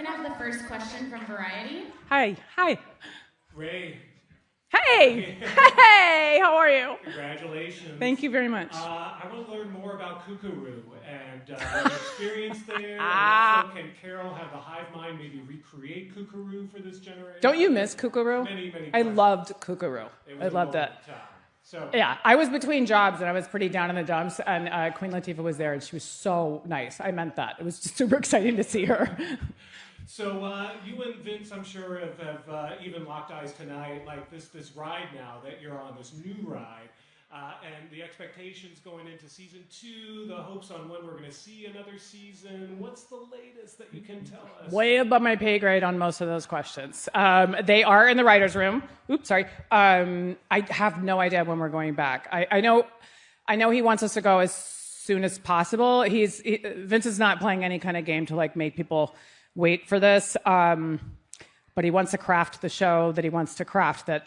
going to have the first question from Variety. Hi. Ray. Hey! Hey! How are you? Congratulations. Thank you very much. I want to learn more about Kookaroo and your experience there. And also, can Carol have the hive mind maybe recreate Kookaroo for this generation? Don't you miss Kookaroo? Many I loved Kookaroo. I loved it. So yeah, I was between jobs and I was pretty down in the dumps, and Queen Latifah was there and she was so nice. I meant that. It was just super exciting to see her. So you and Vince, I'm sure, have even locked eyes tonight, like this ride now that you're on, this new ride, and the expectations going into season 2, the hopes on when we're going to see another season. What's the latest that you can tell us? Way above my pay grade on most of those questions. They are in the writer's room. Oops, sorry. I have no idea when we're going back. I know he wants us to go as soon as possible. Vince is not playing any kind of game to like make people wait for this, but he wants to craft the show that he wants to craft, that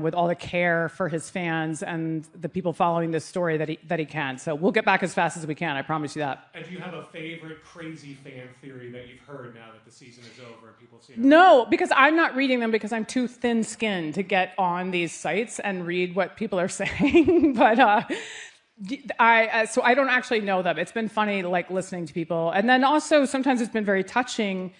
with all the care for his fans and the people following this story that he can. So we'll get back as fast as we can, I promise you that. And do you have a favorite crazy fan theory that you've heard now that the season is over and people see it? No, because I'm not reading them because I'm too thin-skinned to get on these sites and read what people are saying. But so I don't actually know them. It's been funny, like, listening to people. And then also sometimes it's been very touching,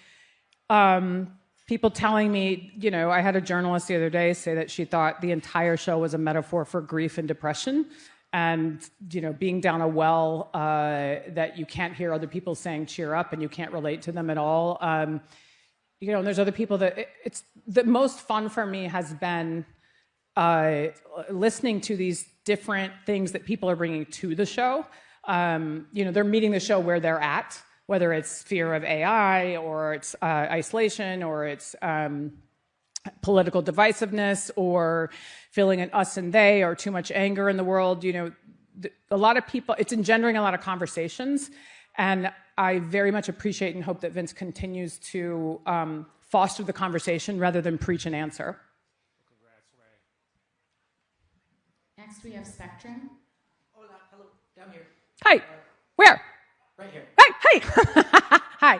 people telling me, I had a journalist the other day say that she thought the entire show was a metaphor for grief and depression. And, being down a well that you can't hear other people saying cheer up and you can't relate to them at all. And there's other people that it's the most fun for me has been listening to these different things that people are bringing to the show. They're meeting the show where they're at, whether it's fear of AI or it's isolation or it's political divisiveness or feeling an us and they or too much anger in the world. A lot of people, it's engendering a lot of conversations. And I very much appreciate and hope that Vince continues to foster the conversation rather than preach and answer. Next, we have Spectrum. Hola, hello, down here. Hi, where? Right here. Hey. Hi.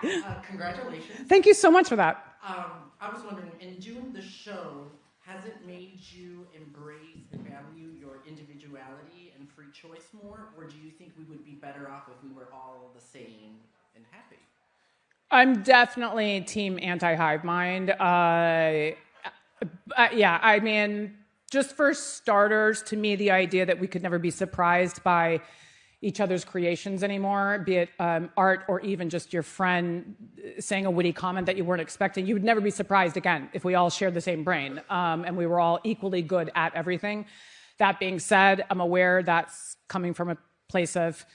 Congratulations. Thank you so much for that. I was wondering, in doing the show, has it made you embrace and value your individuality and free choice more, or do you think we would be better off if we were all the same and happy? I'm definitely team anti-hive mind. Just for starters, to me, the idea that we could never be surprised by each other's creations anymore, be it art or even just your friend saying a witty comment that you weren't expecting, you would never be surprised again if we all shared the same brain and we were all equally good at everything. That being said, I'm aware that's coming from a place of,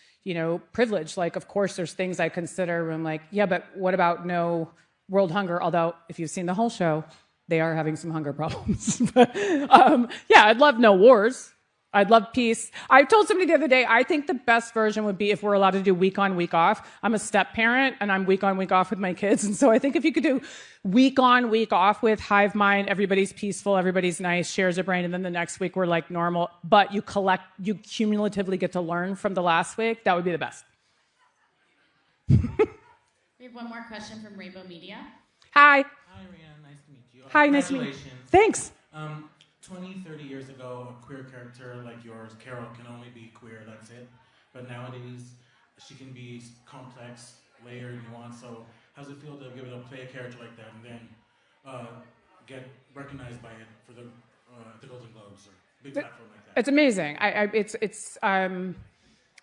privilege. Like, of course, there's things I consider when I'm like, yeah, but what about no world hunger? Although, if you've seen the whole show, they are having some hunger problems. But, I'd love no wars. I'd love peace. I told somebody the other day, I think the best version would be if we're allowed to do week on, week off. I'm a step parent, and I'm week on, week off with my kids. And so I think if you could do week on, week off with hive mind, everybody's peaceful, everybody's nice, shares a brain, and then the next week we're like normal, but you cumulatively get to learn from the last week, that would be the best. We have one more question from Rainbow Media. Hi. Hi, Rhea. Nice to meet you. Hi, nice to meet you. Thanks. 20, 30 years ago, a queer character like yours, Carol, can only be queer, that's it. But nowadays, she can be complex, layered, nuanced. So how does it feel to be able to play a character like that and then get recognized by it for the Golden Globes or big platform like that? It's amazing.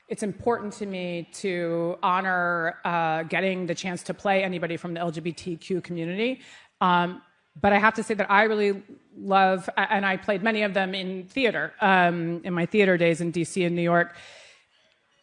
It's important to me to honor getting the chance to play anybody from the LGBTQ community. But I have to say that I really love, and I played many of them in theater, in my theater days in DC and New York.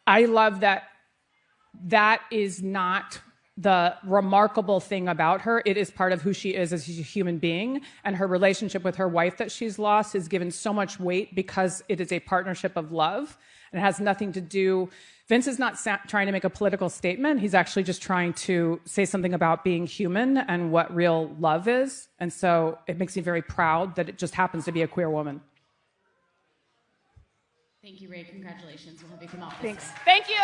I love that is not the remarkable thing about her. It is part of who she is as a human being, and her relationship with her wife that she's lost is given so much weight because it is a partnership of love, and it has nothing to do. Vince is not trying to make a political statement. He's actually just trying to say something about being human and what real love is. And so it makes me very proud that it just happens to be a queer woman. Thank you, Ray. Congratulations. We'll have you come off. Thanks. Thank you.